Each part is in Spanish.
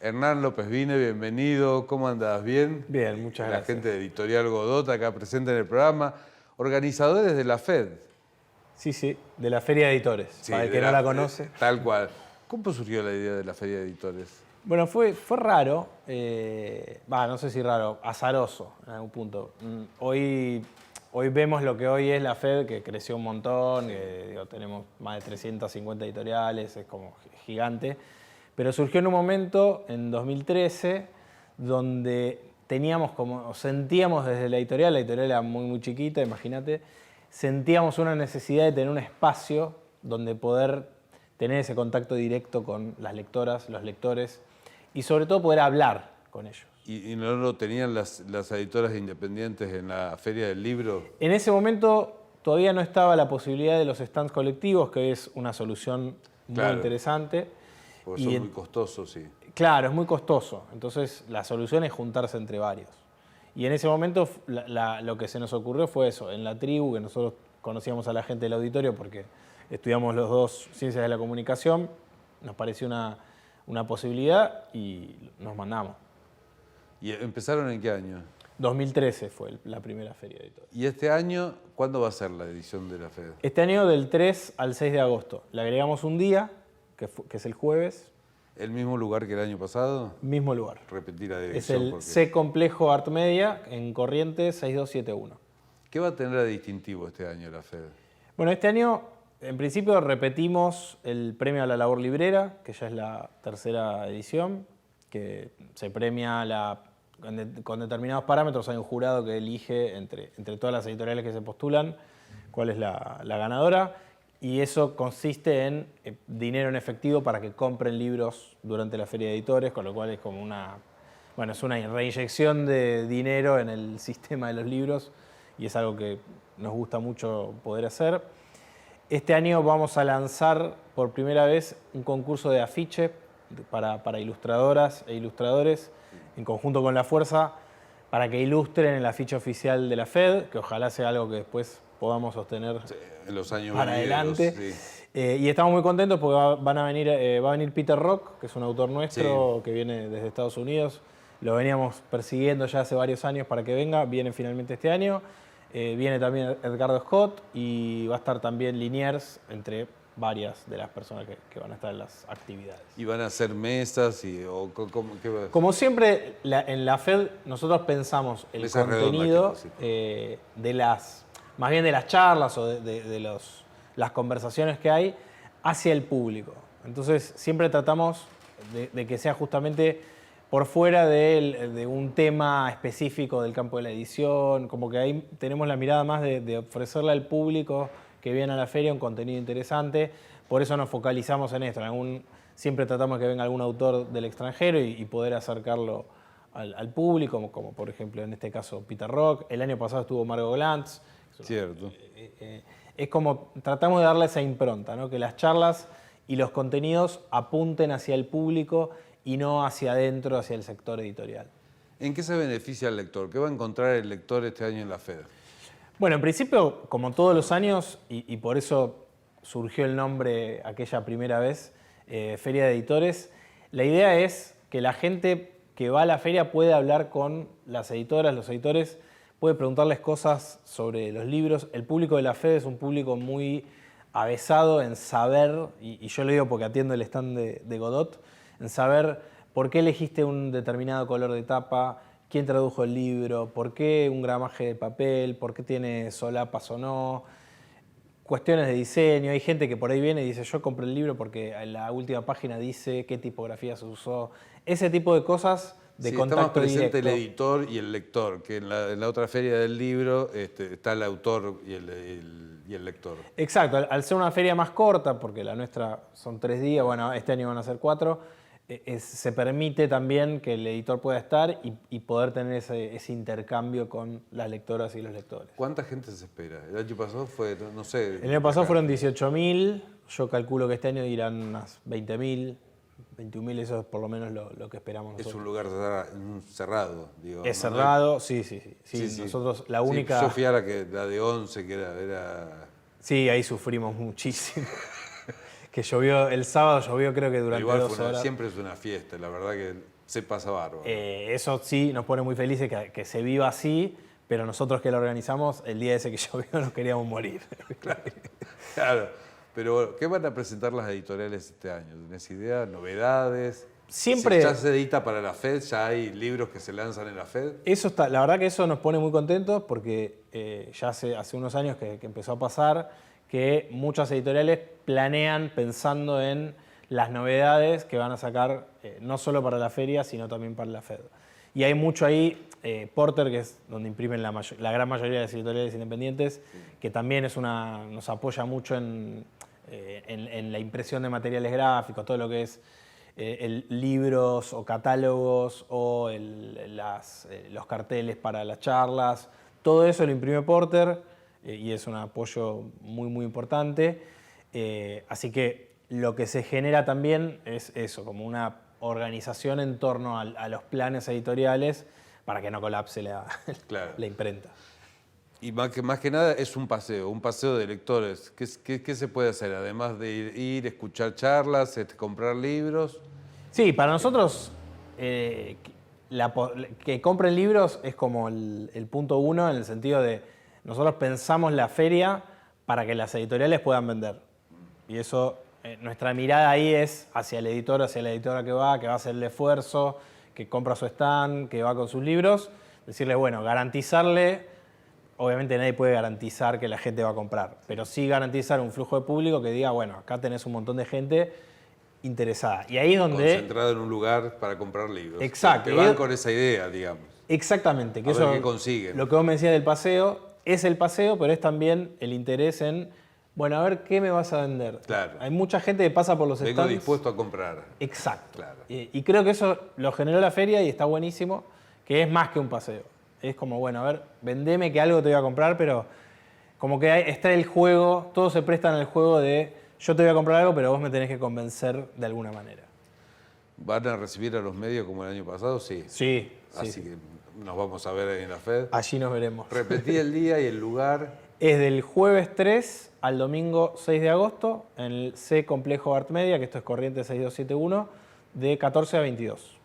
Hernán López Vine, bienvenido. ¿Cómo andás? ¿Bien? Bien, muchas gracias. La gente de Editorial Godot acá presente en el programa. Organizadores de la FED. Sí, de la Feria de Editores, Sí, para el que no la conoce. Tal cual. ¿Cómo surgió la idea de la Feria de Editores? Bueno, fue raro, no sé si raro, azaroso en algún punto. Hoy vemos lo que hoy es la FED, que creció un montón, tenemos más de 350 editoriales, es como gigante. Pero surgió en un momento, en 2013, donde sentíamos desde la editorial era muy chiquita, imagínate, sentíamos una necesidad de tener un espacio donde poder tener ese contacto directo con las lectoras, los lectores, y sobre todo poder hablar con ellos. ¿Y no lo tenían las editoras independientes en la Feria del Libro? En ese momento todavía no estaba la posibilidad de los stands colectivos, que es una solución muy interesante. Porque son muy costosos, sí. Claro, es muy costoso. Entonces la solución es juntarse entre varios. Y en ese momento lo que se nos ocurrió fue eso. En la tribu, que nosotros conocíamos a la gente del auditorio porque estudiamos los dos Ciencias de la Comunicación, nos pareció una posibilidad y nos mandamos. ¿Y empezaron en qué año? 2013 fue la primera Feria de Editores. ¿Y este año cuándo va a ser la edición de la FED? Este año del 3 al 6 de agosto. Le agregamos un día, que es el jueves. ¿El mismo lugar que el año pasado? Mismo lugar. Repetir la dirección. Es el C Complejo Art Media en Corrientes 6271. ¿Qué va a tener de distintivo este año la FED? Bueno, este año en principio repetimos el premio a la labor librera, que ya es la tercera edición, que se premia con determinados parámetros. Hay un jurado que elige entre todas las editoriales que se postulan cuál es la ganadora. Y eso consiste en dinero en efectivo para que compren libros durante la Feria de Editores, con lo cual es como es una reinyección de dinero en el sistema de los libros y es algo que nos gusta mucho poder hacer. Este año vamos a lanzar por primera vez un concurso de afiche para ilustradoras e ilustradores en conjunto con La Fuerza para que ilustren el afiche oficial de la FED, que ojalá sea algo que después podamos sostener en los años para adelante. Sí. Y estamos muy contentos porque va a venir Peter Rock, que es un autor nuestro que viene desde Estados Unidos. Lo veníamos persiguiendo ya hace varios años para que venga, viene finalmente este año. Viene también Edgardo Scott y va a estar también Liniers, entre varias de las personas que van a estar en las actividades. ¿Y van a hacer mesas? Como siempre, en la FED nosotros pensamos el mesas contenido más bien de las charlas o las conversaciones que hay hacia el público. Entonces siempre tratamos de que sea justamente por fuera de un tema específico del campo de la edición, como que ahí tenemos la mirada más de ofrecerle al público que viene a la feria un contenido interesante. Por eso nos focalizamos en esto. Siempre tratamos de que venga algún autor del extranjero y poder acercarlo al público, como por ejemplo en este caso Peter Rock. El año pasado estuvo Margot Glantz. Cierto. Es como tratamos de darle esa impronta, ¿no? Que las charlas y los contenidos apunten hacia el público y no hacia adentro, hacia el sector editorial. ¿En qué se beneficia el lector? ¿Qué va a encontrar el lector este año en la FED? Bueno, en principio, como todos los años, y por eso surgió el nombre aquella primera vez, Feria de Editores, la idea es que la gente que va a la feria puede hablar con las editoras, los editores, puede preguntarles cosas sobre los libros. El público de la FED es un público muy avesado en saber, y yo lo digo porque atiendo el stand de Godot, en saber por qué elegiste un determinado color de tapa, quién tradujo el libro, por qué un gramaje de papel, por qué tiene solapas o no, cuestiones de diseño. Hay gente que por ahí viene y dice, yo compré el libro porque en la última página dice qué tipografía se usó. Ese tipo de cosas de contacto directo. Está más presente el editor y el lector, que en la otra feria del libro está el autor y el lector. Exacto, al ser una feria más corta, porque la nuestra son 3 días, bueno, este año van a ser 4, se permite también que el editor pueda estar y poder tener ese intercambio con las lectoras y los lectores. ¿Cuánta gente se espera? El año pasado fue, no sé... El año pasado fueron 18.000, yo calculo que este año irán unas 20.000, 21.000, eso es por lo menos lo que esperamos nosotros. Es un lugar cerrado, digo. Es cerrado, sí. Nosotros la única... Sí, yo fui a la de 11, que era... Sí, ahí sufrimos muchísimo. que llovió, el sábado llovió creo que durante Igual 2 horas. siempre es una fiesta, la verdad que se pasa bárbaro. Eso sí nos pone muy felices que se viva así, pero nosotros que lo organizamos, el día ese que llovió nos queríamos morir. Claro, pero ¿qué van a presentar las editoriales este año? ¿Tenés idea? ¿Novedades? Siempre... ¿Ya se edita para la FED? ¿Ya hay libros que se lanzan en la FED? Eso está, la verdad que eso nos pone muy contentos porque ya hace unos años que empezó a pasar que muchas editoriales planean pensando en las novedades que van a sacar no solo para la feria, sino también para la FED. Y hay mucho ahí, Porter, que es donde imprimen la gran mayoría de las editoriales independientes, que también nos apoya mucho en la impresión de materiales gráficos, todo lo que es libros o catálogos o los carteles para las charlas. Todo eso lo imprime Porter y es un apoyo muy, muy importante. Así que lo que se genera también es eso, como una organización en torno a los planes editoriales para que no colapse la imprenta. Y más que nada es un paseo de lectores. ¿Qué se puede hacer? Además de ir escuchar charlas, comprar libros. Sí, para nosotros que compren libros es como el punto uno en el sentido de nosotros pensamos la feria para que las editoriales puedan vender. Y eso, nuestra mirada ahí es hacia el editor, hacia la editora que va a hacer el esfuerzo, que compra su stand, que va con sus libros. Decirle, bueno, garantizarle... Obviamente nadie puede garantizar que la gente va a comprar, pero sí garantizar un flujo de público que diga, bueno, acá tenés un montón de gente interesada. Y ahí es donde... Concentrado en un lugar para comprar libros. Exacto. Que van con esa idea, digamos. Exactamente. Que a eso, ver qué consiguen. Lo que vos me decías del paseo, es el paseo, pero es también el interés en, bueno, a ver qué me vas a vender. Claro. Hay mucha gente que pasa por los stands. Vengo dispuesto a comprar. Exacto. Claro. Y creo que eso lo generó la feria y está buenísimo, que es más que un paseo. Es como, bueno, a ver, vendeme que algo te voy a comprar, pero como que está el juego, todos se prestan al juego de yo te voy a comprar algo, pero vos me tenés que convencer de alguna manera. ¿Van a recibir a los medios como el año pasado? Sí. Sí. Así que nos vamos a ver en la FED. Allí nos veremos. Repetí el día y el lugar. Es del jueves 3 al domingo 6 de agosto en el C Complejo Art Media, que esto es Corrientes 6271, de 14 a 22.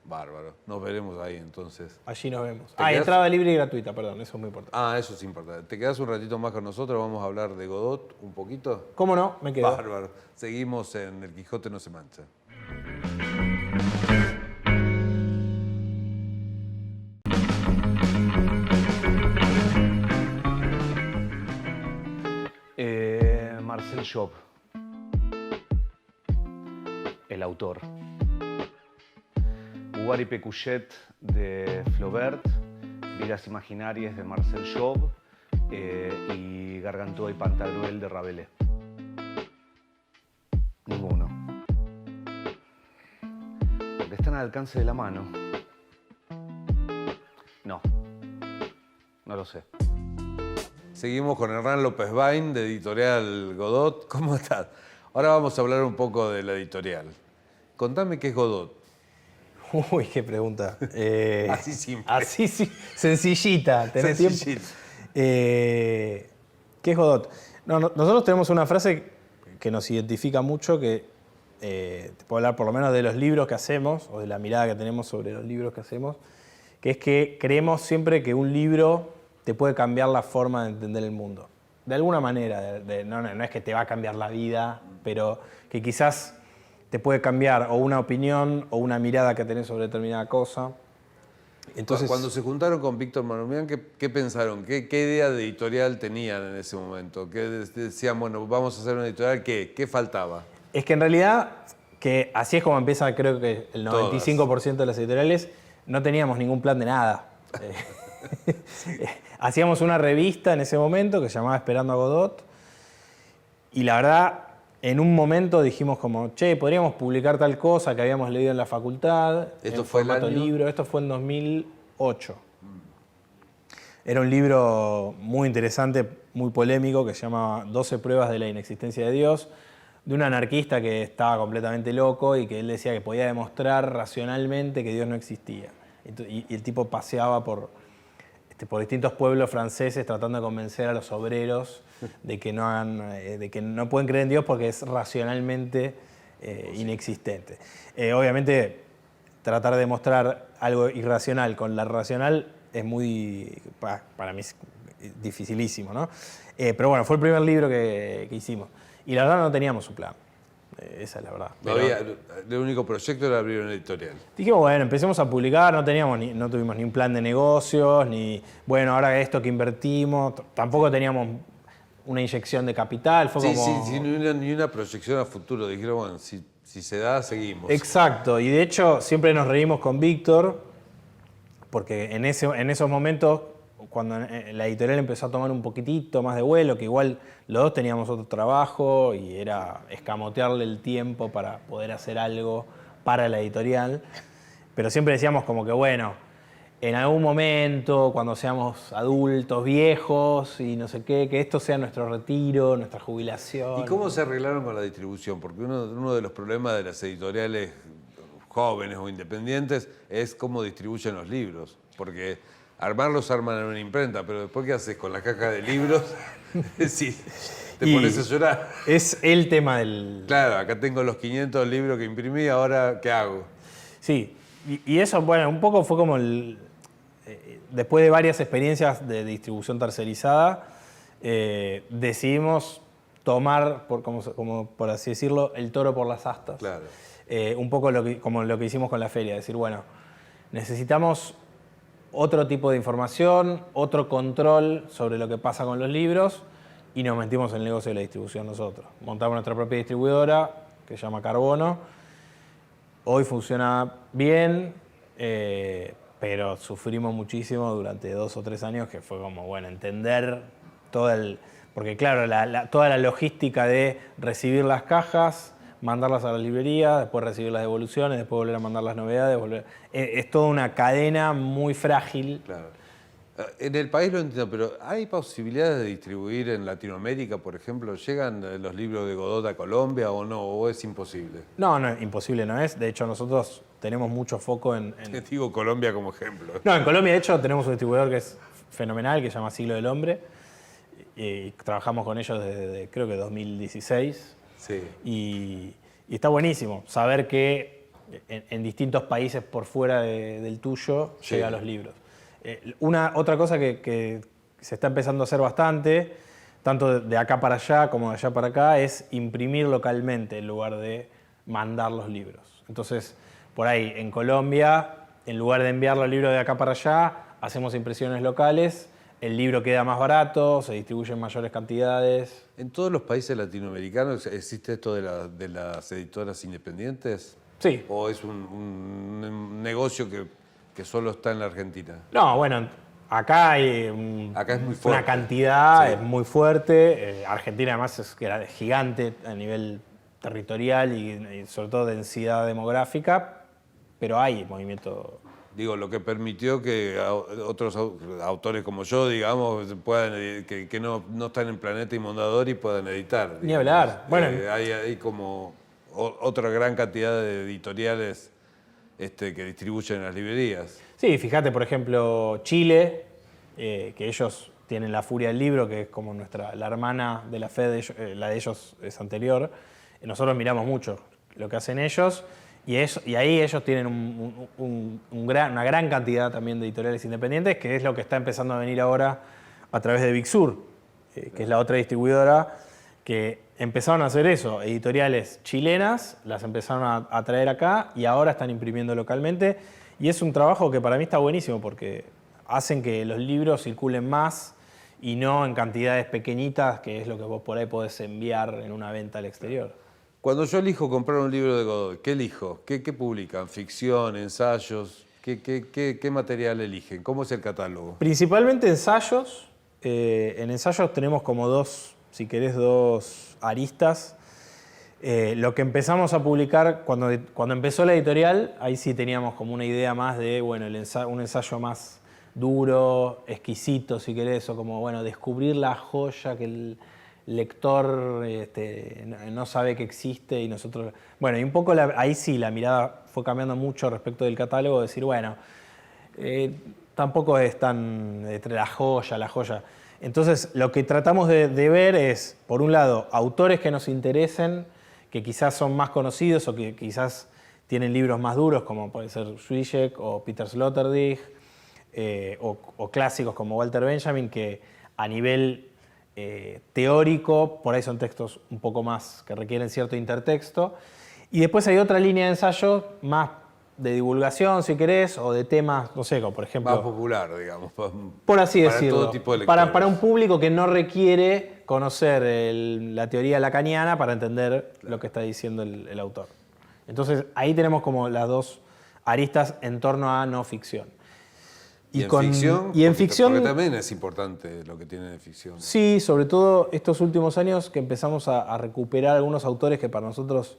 Bárbaro. Nos veremos ahí entonces. Allí nos vemos. Entrada libre y gratuita, perdón, eso es muy importante. Eso es importante. ¿Te quedás un ratito más con nosotros? Vamos a hablar de Godot un poquito. ¿Cómo no? Me quedo. Bárbaro. Seguimos en El Quijote no se mancha. Marcel Job, el autor. Uguari Pécuchet de Flaubert, Vidas Imaginarias de Marcel Job y Gargantúa y Pantagruel de Rabelais. Ninguno. Porque están al alcance de la mano. No lo sé. Seguimos con Hernán López Bain, de Editorial Godot. ¿Cómo estás? Ahora vamos a hablar un poco de la editorial. Contame qué es Godot. Uy, qué pregunta. Así simple. Así sencillita. ¿Tenés tiempo? ¿Qué es Godot? Nosotros tenemos una frase que nos identifica mucho, que te puedo hablar por lo menos de los libros que hacemos, o de la mirada que tenemos sobre los libros que hacemos, que es que creemos siempre que un libro te puede cambiar la forma de entender el mundo. De alguna manera, no es que te va a cambiar la vida, pero que quizás te puede cambiar o una opinión o una mirada que tenés sobre determinada cosa. Entonces, cuando se juntaron con Víctor Manumian, ¿qué pensaron? ¿Qué idea de editorial tenían en ese momento? ¿Qué decían, bueno, vamos a hacer una editorial? ¿Qué faltaba? Es que en realidad, que así es como empieza, creo que el 95% de las editoriales, no teníamos ningún plan de nada. Hacíamos una revista en ese momento que se llamaba Esperando a Godot y la verdad, en un momento dijimos como, che, podríamos publicar tal cosa que habíamos leído en la facultad. ¿Esto fue el año? Libro. Esto fue en 2008. Era un libro muy interesante, muy polémico, que se llama 12 pruebas de la inexistencia de Dios, de un anarquista que estaba completamente loco y que él decía que podía demostrar racionalmente que Dios no existía. Y el tipo paseaba por distintos pueblos franceses tratando de convencer a los obreros de que no pueden creer en Dios porque es racionalmente inexistente. Obviamente, tratar de demostrar algo irracional con la racional es para mí es dificilísimo, ¿no? Pero bueno, fue el primer libro que hicimos. Y la verdad no teníamos un plan. Esa es la verdad. El único proyecto era abrir una editorial. Dijimos, bueno, empecemos a publicar, no tuvimos ni un plan de negocios, ni, bueno, ahora esto que invertimos, tampoco teníamos una inyección de capital. Fue sí, ni una proyección a futuro. Dijeron, bueno, si se da, seguimos. Exacto, y de hecho siempre nos reímos con Víctor, porque en esos momentos, cuando la editorial empezó a tomar un poquitito más de vuelo, que igual los dos teníamos otro trabajo y era escamotearle el tiempo para poder hacer algo para la editorial, pero siempre decíamos como que bueno, en algún momento, cuando seamos adultos, viejos y no sé qué, que esto sea nuestro retiro, nuestra jubilación. ¿Y cómo se arreglaron con la distribución? Porque uno de los problemas de las editoriales jóvenes o independientes es cómo distribuyen los libros, porque armarlos arman en una imprenta, pero después ¿qué haces con la caja de libros? Sí, te pones a llorar. Es el tema del... Claro, acá tengo los 500 libros que imprimí, ahora ¿qué hago? Sí, y eso, bueno, un poco fue como después de varias experiencias de distribución tercerizada, decidimos tomar, como por así decirlo, el toro por las astas. Claro. Un poco como lo que hicimos con la feria, decir, bueno, necesitamos otro tipo de información, otro control sobre lo que pasa con los libros y nos metimos en el negocio de la distribución nosotros. Montamos nuestra propia distribuidora, que se llama Carbono. Hoy funciona bien, pero sufrimos muchísimo durante 2 o 3 años, que fue como, bueno, entender porque claro, toda la logística de recibir las cajas, mandarlas a la librería, después recibir las devoluciones, después volver a mandar las novedades, es toda una cadena muy frágil. Claro. En el país lo entiendo, pero ¿hay posibilidades de distribuir en Latinoamérica, por ejemplo? ¿Llegan los libros de Godot a Colombia o no? ¿O es imposible? No, imposible no es. De hecho, nosotros tenemos mucho foco en... Te digo Colombia como ejemplo. No, en Colombia, de hecho, tenemos un distribuidor que es fenomenal, que se llama Siglo del Hombre. Y trabajamos con ellos desde, creo que 2016. Sí. Y está buenísimo saber que en distintos países por fuera del tuyo llegan los libros. Otra cosa que se está empezando a hacer bastante, tanto de acá para allá como de allá para acá, es imprimir localmente en lugar de mandar los libros. Entonces, por ahí, en Colombia, en lugar de enviar los libros de acá para allá, hacemos impresiones locales, el libro queda más barato, se distribuye en mayores cantidades. ¿En todos los países latinoamericanos existe esto de las editoras independientes? Sí. ¿O es un negocio que solo está en la Argentina? No, bueno, acá hay acá es muy fuerte. Una cantidad, sí. Es muy fuerte. Argentina además es gigante a nivel territorial y sobre todo densidad demográfica, pero hay movimiento. Digo, lo que permitió que otros autores como yo, digamos, puedan que no están en Planeta Mondadori puedan editar. Digamos. Ni hablar. Bueno, hay como otra gran cantidad de editoriales que distribuyen en las librerías. Sí, fíjate, por ejemplo, Chile, que ellos tienen La Furia del Libro, que es como la hermana de la fe de ellos, la de ellos es anterior. Nosotros miramos mucho lo que hacen ellos. Y ahí ellos tienen una gran cantidad también de editoriales independientes, que es lo que está empezando a venir ahora a través de Big Sur, que es la otra distribuidora, que empezaron a hacer eso, editoriales chilenas, las empezaron a traer acá y ahora están imprimiendo localmente. Y es un trabajo que para mí está buenísimo porque hacen que los libros circulen más y no en cantidades pequeñitas, que es lo que vos por ahí podés enviar en una venta al exterior. Cuando yo elijo comprar un libro de Godoy, ¿qué elijo? ¿Qué publican? ¿Ficción, ensayos? ¿Qué material eligen? ¿Cómo es el catálogo? Principalmente ensayos. En ensayos tenemos como dos aristas. Lo que empezamos a publicar, cuando empezó la editorial, ahí sí teníamos como una idea más de, bueno, un ensayo más duro, exquisito, si querés, o como, bueno, descubrir la joya que el lector no sabe que existe y nosotros... Bueno, y un poco ahí sí la mirada fue cambiando mucho respecto del catálogo, decir, bueno, tampoco es tan la joya. Entonces, lo que tratamos de ver es, por un lado, autores que nos interesen, que quizás son más conocidos o que quizás tienen libros más duros, como puede ser Zizek o Peter Sloterdijk, o clásicos como Walter Benjamin, que a nivel teórico, por ahí son textos un poco más que requieren cierto intertexto. Y después hay otra línea de ensayo más de divulgación, si querés, o de temas, no sé, como por ejemplo... Más popular, digamos. Por así para decirlo. Todo tipo de lectores. Para un público que no requiere conocer la teoría lacaniana para entender lo que está diciendo el autor. Entonces, ahí tenemos como las dos aristas en torno a no ficción. Y en y en ficción porque también es importante lo que tiene de ficción. Sí, sobre todo estos últimos años que empezamos a recuperar algunos autores que para nosotros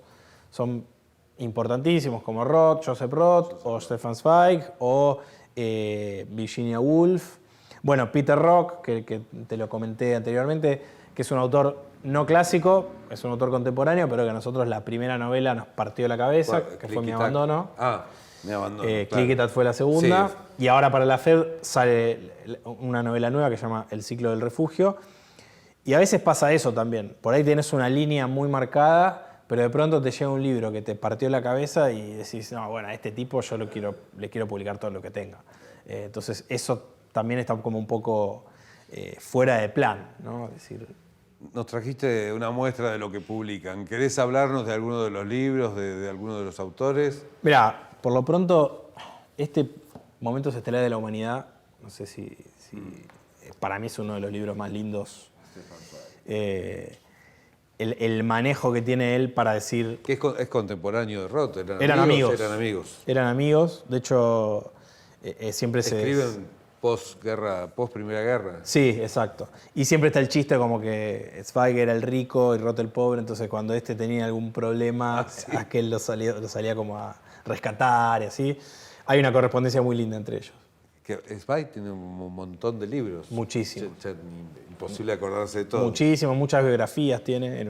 son importantísimos, como Joseph Roth, o Stefan Zweig, o Virginia Woolf. Bueno, Peter Rock, que te lo comenté anteriormente, que es un autor no clásico, es un autor contemporáneo, pero que a nosotros la primera novela nos partió la cabeza, Bueno, que fue Mi Abandono. Mi Abandono. Claro. Click fue la segunda. Sí. Y ahora para la FED sale una novela nueva que se llama El ciclo del refugio. Y a veces pasa eso también. Por ahí tienes una línea muy marcada, pero de pronto te llega un libro que te partió la cabeza y decís, no, bueno, a este tipo yo le quiero publicar todo lo que tenga. Entonces eso también está como un poco fuera de plan, ¿no? Es decir, nos trajiste una muestra de lo que publican. ¿Querés hablarnos de alguno de los libros, de alguno de los autores? Mirá, por lo pronto, Momentos Estelares de la Humanidad, no sé si para mí es uno de los libros más lindos. El manejo que tiene él para decir... Que es contemporáneo de Roth. Eran amigos. Eran amigos. De hecho, siempre Escriben post-Primera Guerra. Sí, exacto. Y siempre está el chiste como que Zweig era el rico y Roth el pobre, entonces cuando tenía algún problema, aquel lo salía como a rescatar y así. Hay una correspondencia muy linda entre ellos. Que Zweig tiene un montón de libros. Muchísimo. Imposible acordarse de todo. Muchísimo, muchas biografías tiene.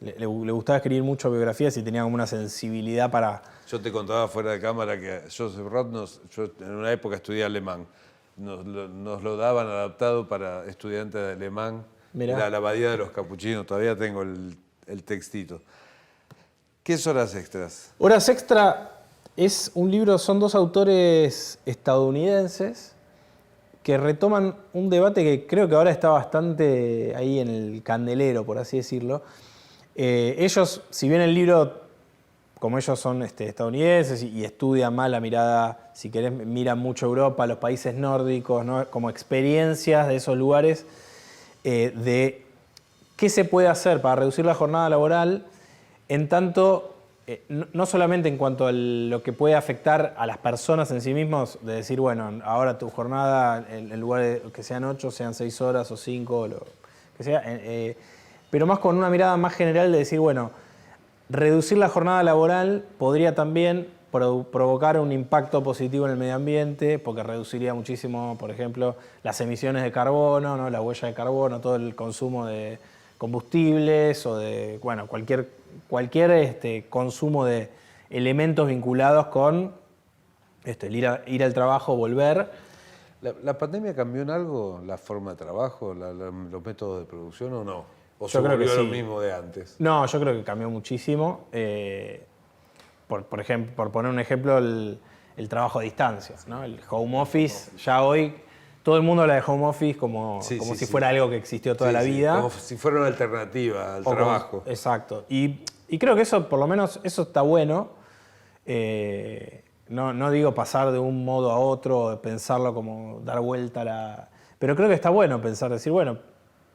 Le gustaba escribir muchas biografías y tenía como una sensibilidad para... Yo te contaba fuera de cámara que Joseph Roth, yo en una época estudié alemán. Nos lo daban adaptado para estudiantes de alemán. Mirá. La Abadía de los Capuchinos. Todavía tengo el textito. ¿Qué es Horas Extras? Horas Extra es un libro, son dos autores estadounidenses que retoman un debate que creo que ahora está bastante ahí en el candelero, por así decirlo. Ellos, si bien el libro, como ellos son estadounidenses y estudian más la mirada, si querés, miran mucho Europa, los países nórdicos, ¿no? Como experiencias de esos lugares, de qué se puede hacer para reducir la jornada laboral, en tanto... no solamente en cuanto a lo que puede afectar a las personas en sí mismos, de decir, bueno, ahora tu jornada, en lugar de que sean 8, sean 6 horas o 5, o lo que sea, pero más con una mirada más general de decir, bueno, reducir la jornada laboral podría también provocar un impacto positivo en el medio ambiente, porque reduciría muchísimo, por ejemplo, las emisiones de carbono, ¿no? La huella de carbono, todo el consumo de combustibles o de, bueno, cualquier consumo de elementos vinculados con el ir al trabajo, volver. ¿La pandemia cambió en algo la forma de trabajo, los métodos de producción o no? ¿O Yo se creo que volvió sí. lo mismo de antes? No, yo creo que cambió muchísimo. Por ejemplo, por poner un ejemplo, el trabajo a distancia, ¿no? El home office, ya hoy todo el mundo habla de home office como si fuera algo que existió toda la vida. Como si fuera una alternativa al trabajo. Exacto. Y creo que eso, por lo menos, eso está bueno. No digo pasar de un modo a otro, pensarlo como dar vuelta a la... Pero creo que está bueno pensar, decir, bueno,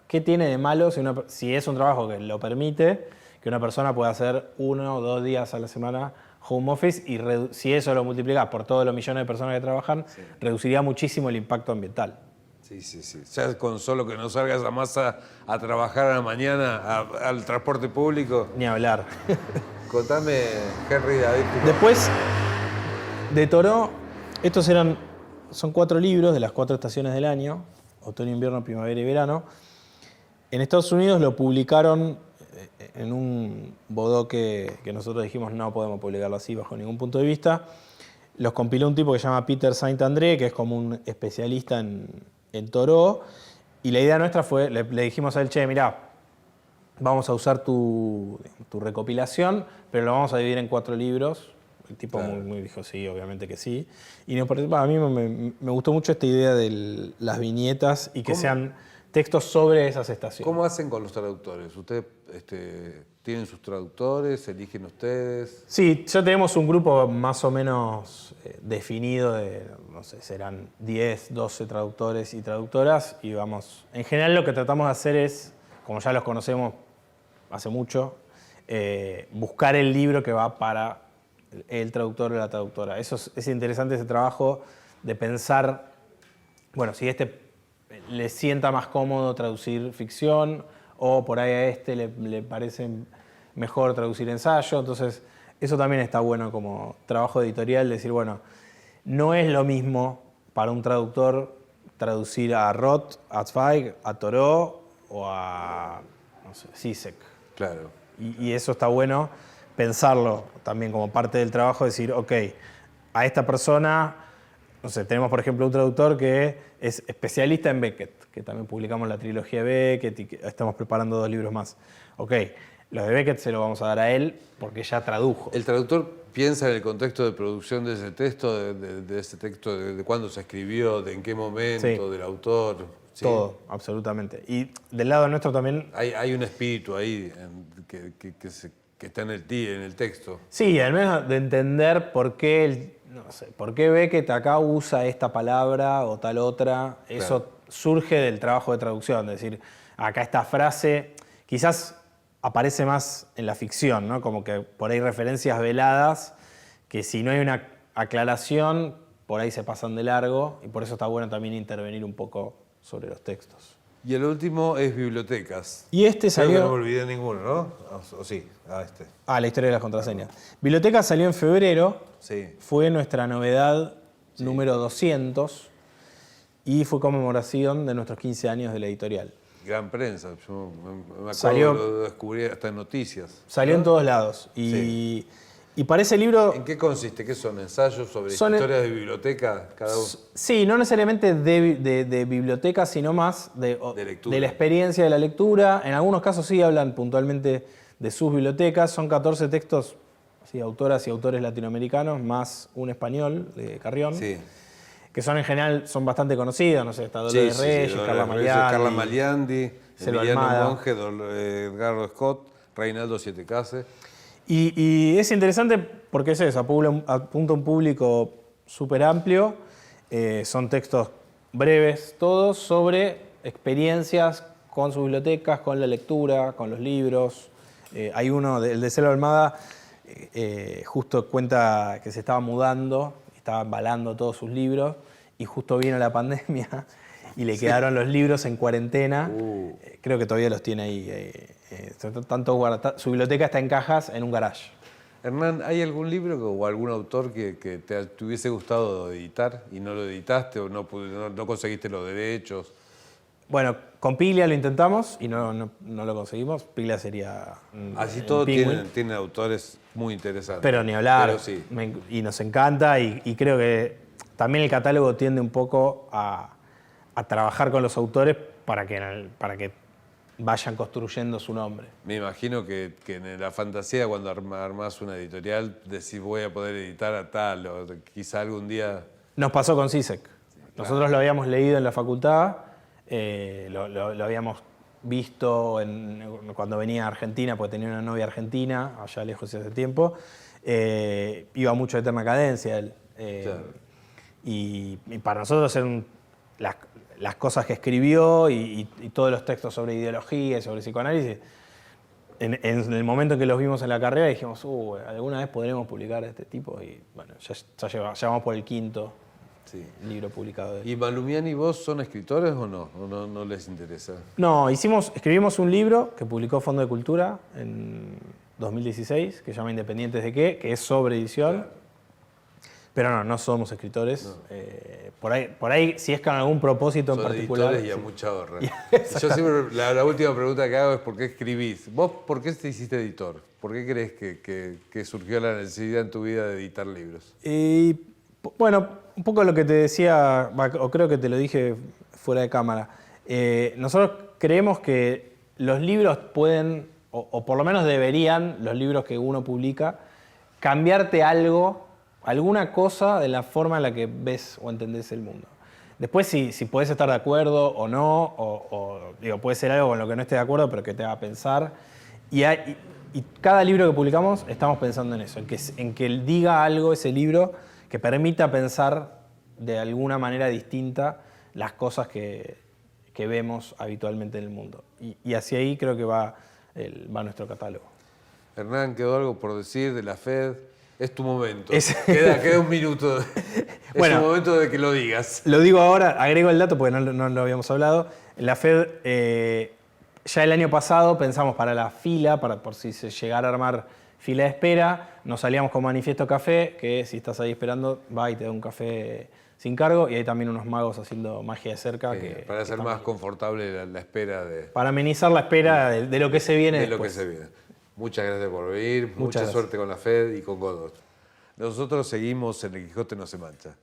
¿qué tiene de malo si es un trabajo que lo permite, que una persona pueda hacer 1 o 2 días a la semana home office y si eso lo multiplicas por todos los millones de personas que trabajan, reduciría muchísimo el impacto ambiental. Sí. Ya con solo que no salgas a masa a trabajar a la mañana, al transporte público. Ni hablar. Contame, Henry David. Después de Thoreau, son 4 libros de las 4 estaciones del año, otoño, invierno, primavera y verano. En Estados Unidos lo publicaron en un bodoque que nosotros dijimos no podemos publicarlo así bajo ningún punto de vista. los compiló un tipo que se llama Peter Saint-André, que es como un especialista en Thoreau. Y la idea nuestra fue, le dijimos a él, che, mirá, vamos a usar tu recopilación, pero lo vamos a dividir en 4 libros. El tipo Claro. muy dijo, sí, obviamente que sí. Y nos pareció, a mí me gustó mucho esta idea de las viñetas y que ¿Cómo? sean textos sobre esas estaciones. ¿Cómo hacen con los traductores? ¿Ustedes tienen sus traductores? ¿Eligen ustedes? Sí, ya tenemos un grupo más o menos definido de, no sé, serán 10, 12 traductores y traductoras y vamos, en general lo que tratamos de hacer es, como ya los conocemos hace mucho, buscar el libro que va para el traductor o la traductora. Eso es interesante, ese trabajo de pensar, bueno, si le sienta más cómodo traducir ficción o por ahí a le parece mejor traducir ensayo. Entonces, eso también está bueno como trabajo editorial, decir, bueno, no es lo mismo para un traductor traducir a Roth, a Zweig, a Thoreau o a, no sé, Zizek. Claro. Y eso está bueno pensarlo también como parte del trabajo, decir, ok, a esta persona, no sé, tenemos por ejemplo un traductor que es especialista en Beckett, que también publicamos la trilogía de Beckett y que estamos preparando 2 libros más. Ok, los de Beckett se los vamos a dar a él porque ya tradujo. ¿El traductor piensa en el contexto de producción de ese texto, de ese texto, de cuándo se escribió, de en qué momento, Sí. del autor? ¿Sí? Todo, absolutamente. Y del lado nuestro también. Hay un espíritu ahí que está en el texto. Sí, al menos de entender por qué, no sé, por qué Beckett acá usa esta palabra o tal otra. Eso Claro. surge del trabajo de traducción. Es decir, acá esta frase quizás aparece más en la ficción, ¿no? Como que por ahí referencias veladas que si no hay una aclaración, por ahí se pasan de largo y por eso está bueno también intervenir un poco sobre los textos. Y el último es bibliotecas. Y este Creo que salió... no me olvidé ninguno, ¿no? ¿O sí? Este. Ah, la historia de las contraseñas. Biblioteca salió en febrero, Sí. fue nuestra novedad número 200 y fue conmemoración de nuestros 15 años de la editorial. Gran prensa. Yo me acuerdo, Salió- lo descubrí hasta en noticias. Salió en todos lados y para ese libro, ¿En qué consiste? ¿Qué son? ¿Ensayos sobre Son- historias de biblioteca? Cada uno. sí, no necesariamente de biblioteca, sino más de lectura. de la experiencia de la lectura. En algunos casos sí hablan puntualmente de sus bibliotecas. Son 14 textos, sí, autoras y autores latinoamericanos, más un español de Carrión. Sí. Que son en general son bastante conocidos, no sé, está Dolores Reyes, Carla Maliani, Carla Maliandi, Selva Emiliano Almada. Monge, Edgardo Scott, Reinaldo Siete Case. Y es interesante porque es eso, apunta a un público súper amplio, son textos breves todos sobre experiencias con sus bibliotecas, con la lectura, con los libros. Hay uno, el de Selva Almada, justo cuenta que se estaba mudando, estaba embalando todos sus libros y justo vino la pandemia y le quedaron los libros en cuarentena. Creo que todavía los tiene ahí. Su biblioteca está en cajas en un garage. Hernán, ¿hay algún libro o algún autor que te hubiese gustado editar y no lo editaste o no conseguiste los derechos? Bueno, con Piglia lo intentamos y no lo conseguimos. Piglia sería Así el todos Penguin. tienen autores muy interesantes. Pero ni hablar. Pero sí. Y nos encanta y creo que también el catálogo tiende un poco a trabajar con los autores para que vayan construyendo su nombre. Me imagino que en la fantasía, cuando armás una editorial, decís voy a poder editar a tal, o quizá algún día... Nos pasó con Zizek. Nosotros lo habíamos leído en la facultad, lo habíamos visto cuando venía a Argentina, porque tenía una novia argentina, allá lejos hace tiempo. Iba mucho de Eterna Cadencia él. Claro. Y para nosotros eran las cosas que escribió y todos los textos sobre ideología y sobre psicoanálisis. En el momento en que los vimos en la carrera dijimos, alguna vez podremos publicar a este tipo. Y bueno, ya vamos por el 5º Sí. libro publicado de él. ¿Y Malumian y vos son escritores o no? ¿O no les interesa? No, escribimos un libro que publicó Fondo de Cultura en 2016, que se llama Independientes de qué, que es sobre edición. Claro. Pero no somos escritores. Por ahí, si es con algún propósito en Son particular. editores y a sí. mucha honra. Yo siempre, la última pregunta que hago es ¿por qué escribís? ¿Vos por qué te hiciste editor? ¿Por qué crees que surgió la necesidad en tu vida de editar libros? Bueno, un poco lo que te decía, o creo que te lo dije fuera de cámara. Nosotros creemos que los libros pueden, o por lo menos deberían, los libros que uno publica, cambiarte algo, alguna cosa de la forma en la que ves o entendés el mundo. Después, si podés estar de acuerdo o no, digo, puede ser algo con lo que no estés de acuerdo, pero que te haga pensar. Y cada libro que publicamos estamos pensando en eso, en que diga algo ese libro que permita pensar de alguna manera distinta las cosas que vemos habitualmente en el mundo. Y hacia ahí creo que va nuestro catálogo. Hernán, ¿quedó algo por decir de la FED? Es tu momento. Queda un minuto. Es tu momento de que lo digas. Lo digo ahora, agrego el dato porque no lo habíamos hablado. La FED, ya el año pasado pensamos para la fila, por si se llegara a armar fila de espera, nos salíamos con Manifiesto Café, que si estás ahí esperando, va y te da un café sin cargo, y hay también unos magos haciendo magia de cerca. Para hacer más confortable la espera. Para amenizar la espera de lo que se viene después. después. Lo que se viene. Muchas gracias por venir, mucha suerte con la FED y con Godot. Nosotros seguimos en El Quijote no se mancha.